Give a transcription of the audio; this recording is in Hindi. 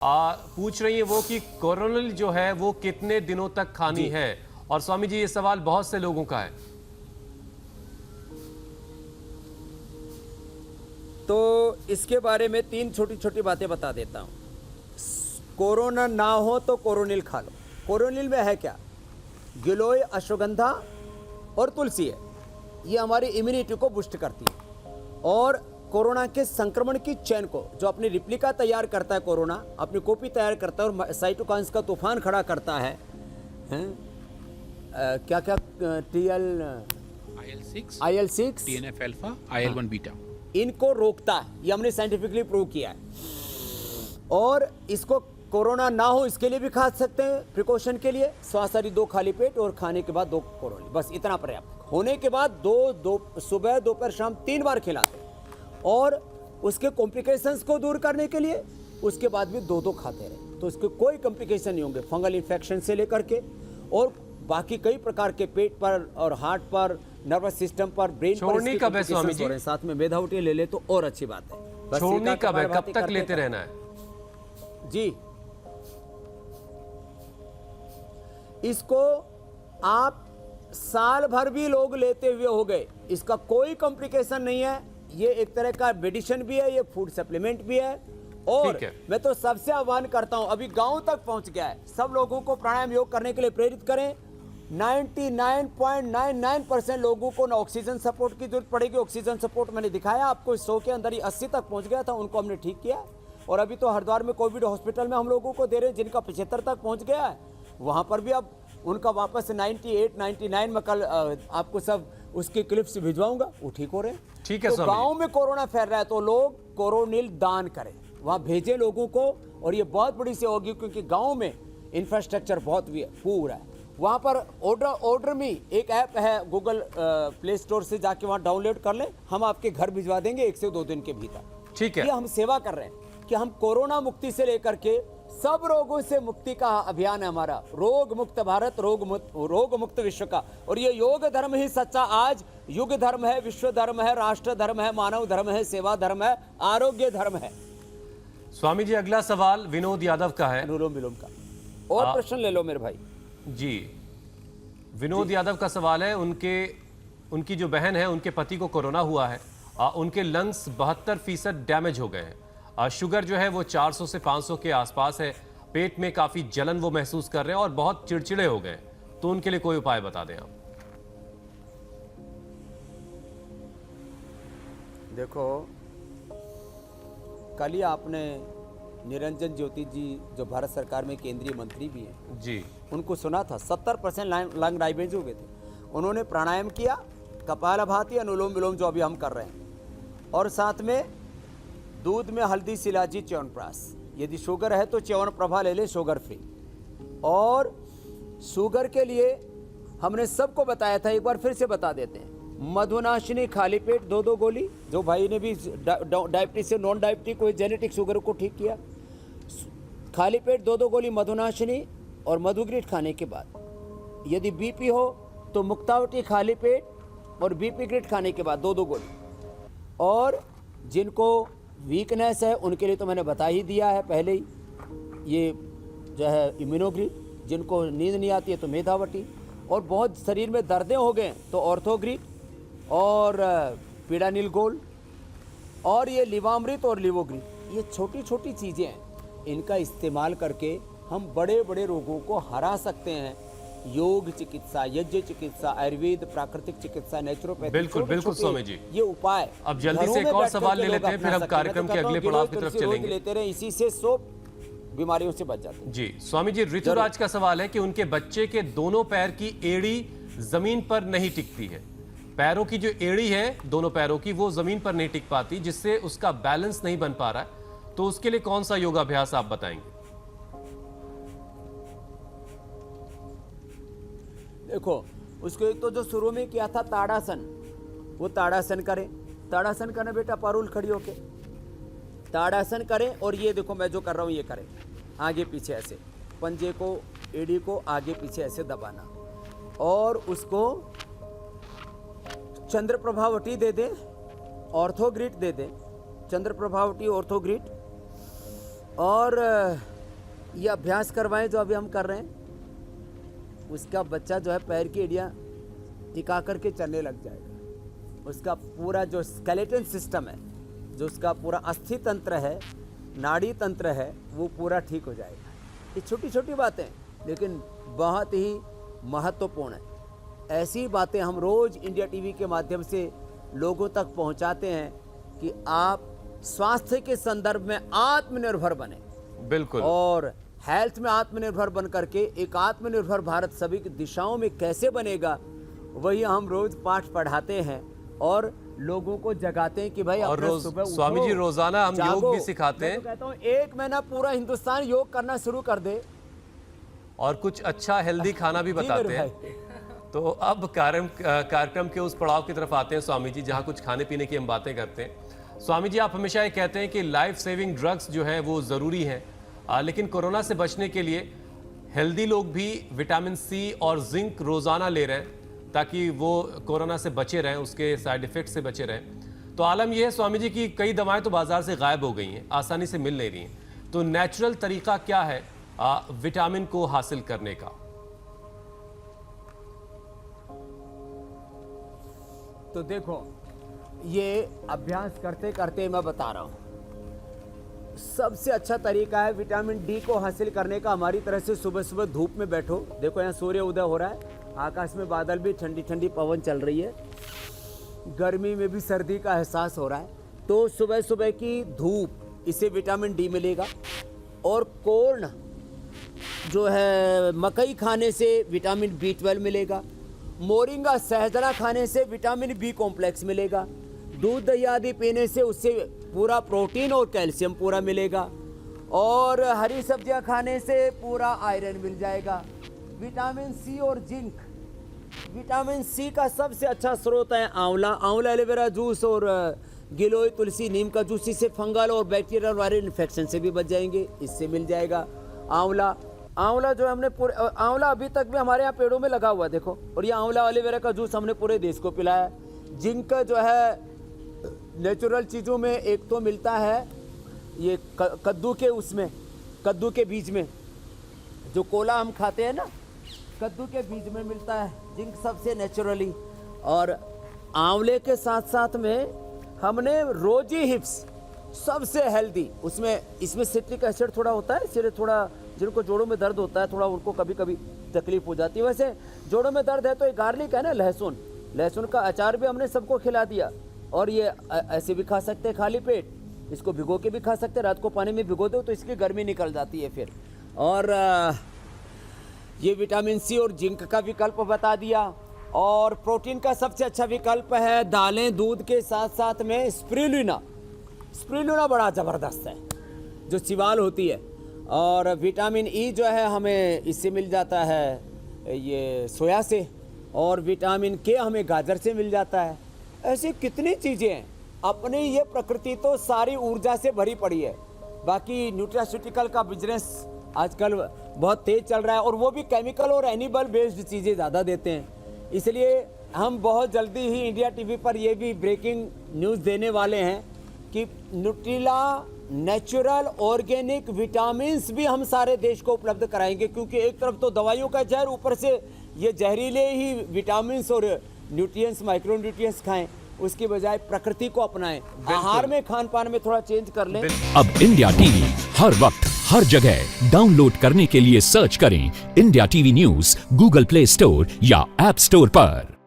पूछ रही है वो कि कोरोनिल जो है वो कितने दिनों तक खानी है। और स्वामी जी ये सवाल बहुत से लोगों का है। तो इसके बारे में तीन छोटी छोटी बातें बता देता हूँ। कोरोना ना हो तो कोरोनिल खा लो। कोरोनिल में है क्या? गिलोय, अश्वगंधा और तुलसी है। ये हमारी इम्यूनिटी को बूस्ट करती है और कोरोना के संक्रमण की चेन को, जो अपनी रिप्लिका तैयार करता है, कोरोना अपनी कॉपी तैयार करता है और साइटोकाइन्स का तूफान खड़ा करता है। क्या क्या IL-6 TNF alpha, IL-1 beta, इनको रोकता है। ये हमने साइंटिफिकली प्रूव किया है। और इसको कोरोना ना हो इसके लिए भी खा सकते हैं, प्रिकॉशन के लिए। सरासरी 2 खाली पेट और खाने के बाद 2 कोरोनिल, बस इतना पर्याप्त। होने के बाद दो सुबह, दोपहर, शाम 3 बार खिलाते हैं। और उसके कॉम्प्लिकेशंस को दूर करने के लिए उसके बाद भी 2 खाते रहे, तो इसके कोई कॉम्प्लिकेशन नहीं होंगे। फंगल इन्फेक्शन से लेकर के और बाकी कई प्रकार के पेट पर और हार्ट पर, नर्वस सिस्टम पर, ब्रेन पर छोड़ने कब है स्वामी जी? साथ में मेधावटी ले ले तो और अच्छी बात है। छोड़ने कब है, कब तक लेते रहना है जी? इसको आप साल भर भी लोग लेते हुए हो गए, इसका कोई कॉम्प्लिकेशन नहीं है। ये एक तरह का मेडिसिन भी है, ये फूड सप्लीमेंट भी है। और मैं तो सबसे आह्वान करता हूं, अभी गांव तक पहुंच गया है, सब लोगों को प्राणायाम योग करने के लिए प्रेरित करें। 99.99% लोगों को ना ऑक्सीजन सपोर्ट की जरूरत पड़ेगी। ऑक्सीजन सपोर्ट मैंने दिखाया आपको, 100 के अंदर ही 80 तक पहुंच गया था, उनको हमने ठीक किया। और अभी तो हरिद्वार में कोविड हॉस्पिटल में हम लोगों को दे रहे हैं, जिनका 75 तक पहुंच गया है, वहां पर भी अब उनका वापस 98, 99 में कल आपको सब उसके क्लिप्स भिजवाऊंगा, वो ठीक हो रहे हैं। ठीक है। तो गांव में कोरोना फैल रहा है तो लोग कोरोनिल दान करें, वहां भेजें लोगों को। और ये बहुत बड़ी सेवा होगी, क्योंकि गांव में इंफ्रास्ट्रक्चर बहुत पूरा है। वहां पर ऑर्डर में एक ऐप है, गूगल प्ले स्टोर से जाके वहां डाउनलोड कर लें, हम आपके घर भिजवा देंगे 1 से 2 दिन के भीतर। ठीक है। ये हम सेवा कर रहे हैं कि हम कोरोना मुक्ति से लेकर के सब रोगों से मुक्ति का अभियान है हमारा। रोग मुक्त भारत, रोग मुक्त विश्व का। और ये योग धर्म ही सच्चा आज युग धर्म है, विश्व धर्म है, राष्ट्र धर्म है, मानव धर्म है, सेवा धर्म है, आरोग्य धर्म है। स्वामी जी अगला सवाल विनोद यादव का है, अनुलोम विलोम का। और प्रश्न ले लो मेरे भाई जी। विनोद यादव का सवाल है, उनकी जो बहन है, उनके पति को कोरोना हुआ है। उनके लंग्स 72% डैमेज हो गए हैं। शुगर जो है वो 400 से 500 के आसपास है। पेट में काफी जलन वो महसूस कर रहे हैं और बहुत चिड़चिड़े हो गए। तो उनके लिए कोई उपाय बता दें आप। देखो, कल ही आपने निरंजन ज्योति जी, जो भारत सरकार में केंद्रीय मंत्री भी हैं जी, उनको सुना था। 70% लंग डैमेज हो गए थे। उन्होंने प्राणायाम किया, कपालभाति, अनुलोम विलोम जो अभी हम कर रहे हैं, और साथ में दूध में हल्दी, शिलाजी, च्यवनप्राश। यदि शुगर है तो च्यवनप्रभा ले ले, शुगर फ्री। और शुगर के लिए हमने सबको बताया था, एक बार फिर से बता देते हैं। मधुनाशिनी खाली पेट 2 गोली, जो भाई ने भी डायबिटीज से नॉन डायबिटीज को, जेनेटिक शुगर को ठीक किया। खाली पेट 2 गोली मधुनाशिनी और मधुग्रीट खाने के बाद। यदि बीपी हो तो मुक्तावटी खाली पेट और बीपी ग्रीट खाने के बाद 2 गोली। और जिनको वीकनेस है उनके लिए तो मैंने बता ही दिया है पहले ही, ये जो है इम्यूनोग्रीट। जिनको नींद नहीं आती है तो मेधावटी। और बहुत शरीर में दर्दें हो गए तो ऑर्थोग्रीट और पीडानिल गोल्ड और ये लिवामृत और लिवोग्रीट। ये छोटी छोटी चीज़ें हैं, इनका इस्तेमाल करके हम बड़े बड़े रोगों को हरा सकते हैं। योग चिकित्सा, यज्ञ चिकित्सा, आयुर्वेद, प्राकृतिक चिकित्सा, नेचुरोपैथी, बिल्कुल बिल्कुल स्वामी जी, ये उपाय। अब जल्दी से एक और सवाल ले लेते हैं, फिर हम कार्यक्रम के अगले पड़ाव की तरफ चलेंगे। लेते रहे, इसी से 100 बीमारियों से बच जाते हैं। जी स्वामी जी, ऋतुराज का सवाल है कि उनके बच्चे के दोनों पैर की एड़ी जमीन पर नहीं टिकती है। पैरों की जो एड़ी है दोनों पैरों की, वो जमीन पर नहीं टिक पाती, जिससे उसका बैलेंस नहीं बन पा रहा है। तो उसके लिए कौन सा योगाभ्यास आप बताएंगे? देखो, उसको एक तो जो शुरू में किया था ताड़ासन, वो ताड़ासन करें। ताड़ासन करना बेटा, पारुल खड़ी होके ताड़ासन करें। और ये देखो मैं जो कर रहा हूँ ये करें, आगे पीछे ऐसे, पंजे को, एड़ी को आगे पीछे ऐसे दबाना। और उसको चंद्र प्रभावटी दे दें, ऑर्थोग्रिट दे दें, चंद्र प्रभावटी, ऑर्थोग्रिट। और ये अभ्यास करवाएं जो अभी हम कर रहे हैं, उसका बच्चा जो है पैर की एड़ियाँ टिका करके चलने लग जाएगा। उसका पूरा जो स्केलेटन सिस्टम है, जो उसका पूरा अस्थि तंत्र है, नाड़ी तंत्र है, वो पूरा ठीक हो जाएगा। ये छोटी छोटी बातें लेकिन बहुत ही महत्वपूर्ण है। ऐसी बातें हम रोज़ इंडिया टीवी के माध्यम से लोगों तक पहुंचाते हैं कि आप स्वास्थ्य के संदर्भ में आत्मनिर्भर बने, बिल्कुल, और हेल्थ में आत्मनिर्भर बन करके एक आत्मनिर्भर भारत सभी की दिशाओं में कैसे बनेगा, वही हम रोज पाठ पढ़ाते हैं और लोगों को जगाते हैं कि भाई और अपने रोज सुबह उठो, स्वामी जी रोजाना हम जागो। योग भी सिखाते मैं हैं। तो कहता हूँ 1 महीना पूरा हिंदुस्तान योग करना शुरू कर दे और कुछ अच्छा हेल्दी खाना भी जी मेरे बताते हैं। भाई। तो अब कार्यक्रम के उस पड़ाव की तरफ आते हैं स्वामी जी, जहां कुछ खाने पीने की हम बातें करते हैं। स्वामी जी, आप हमेशा ये कहते हैं कि लाइफ सेविंग ड्रग्स जो हैं वो ज़रूरी हैं, लेकिन कोरोना से बचने के लिए हेल्दी लोग भी विटामिन सी और जिंक रोज़ाना ले रहे हैं ताकि वो कोरोना से बचे रहें, उसके साइड इफ़ेक्ट से बचे रहें। तो आलम यह है स्वामी जी की कई दवाएं तो बाज़ार से गायब हो गई हैं, आसानी से मिल नहीं रही हैं। तो नेचुरल तरीका क्या है विटामिन को हासिल करने का? तो देखो, ये अभ्यास करते करते मैं बता रहा हूँ, सबसे अच्छा तरीका है विटामिन डी को हासिल करने का। हमारी तरह से सुबह सुबह धूप में बैठो, देखो यहाँ सूर्य उदय हो रहा है, आकाश में बादल भी, ठंडी ठंडी पवन चल रही है, गर्मी में भी सर्दी का एहसास हो रहा है। तो सुबह सुबह की धूप, इससे विटामिन डी मिलेगा। और कोर्न जो है, मकई खाने से विटामिन B12 मिलेगा। मोरिंगा सहजरा खाने से विटामिन बी कॉम्प्लेक्स मिलेगा। दूध दही आदि पीने से उससे पूरा प्रोटीन और कैल्शियम पूरा मिलेगा। और हरी सब्जियां खाने से पूरा आयरन मिल जाएगा। विटामिन सी और जिंक, विटामिन सी का सबसे अच्छा स्रोत है आंवला। आंवला एलोवेरा जूस और गिलोय तुलसी नीम का जूस, इससे फंगल और बैक्टीरियल वायरल इन्फेक्शन से भी बच जाएंगे, इससे मिल जाएगा। आंवला जो हमने पूरे, आंवला अभी तक भी हमारे यहाँ पेड़ों में लगा हुआ है, देखो। और ये आंवला एलोवेरा का जूस हमने पूरे देश को पिलाया। जिंक जो है नेचुरल चीज़ों में एक तो मिलता है ये कद्दू के, उसमें कद्दू के बीज में जो कोला हम खाते हैं ना, कद्दू के बीज में मिलता है जिंक सबसे नेचुरली। और आंवले के साथ साथ में हमने रोजी हिप्स सबसे हेल्दी, इसमें सिट्रिक एसिड थोड़ा होता है, इसलिए थोड़ा जिनको जोड़ों में दर्द होता है, थोड़ा उनको कभी कभी तकलीफ हो जाती है। वैसे जोड़ों में दर्द है तो ये गार्लिक है ना, लहसुन का अचार भी हमने सबको खिला दिया। और ये ऐसे भी खा सकते हैं खाली पेट, इसको भिगो के भी खा सकते हैं, रात को पानी में भिगो दो तो इसकी गर्मी निकल जाती है फिर। और ये विटामिन सी और जिंक का विकल्प बता दिया। और प्रोटीन का सबसे अच्छा विकल्प है दालें, दूध के साथ साथ में स्प्रुलिना बड़ा ज़बरदस्त है, जो सिवाल होती है। और विटामिन ई जो है हमें इससे मिल जाता है ये सोया से, और विटामिन के हमें गाजर से मिल जाता है। ऐसी कितनी चीज़ें हैं। अपनी ये प्रकृति तो सारी ऊर्जा से भरी पड़ी है। बाकी न्यूट्रास्यूटिकल का बिजनेस आजकल बहुत तेज चल रहा है, और वो भी केमिकल और एनिमल बेस्ड चीज़ें ज़्यादा देते हैं। इसलिए हम बहुत जल्दी ही इंडिया टीवी पर ये भी ब्रेकिंग न्यूज़ देने वाले हैं कि न्यूट्रिला नेचुरल ऑर्गेनिक विटामिन्स भी हम सारे देश को उपलब्ध कराएंगे। क्योंकि एक तरफ तो दवाइयों का जहर, ऊपर से ये जहरीले ही विटामिन्स और न्यूट्रिएंट्स, माइक्रो न्यूट्रिएंट्स खाएं, उसकी बजाय प्रकृति को अपनाएं। आहार में, खान पान में थोड़ा चेंज कर लें। अब इंडिया टीवी हर वक्त हर जगह डाउनलोड करने के लिए सर्च करें India TV news Google play store या ऐप स्टोर पर।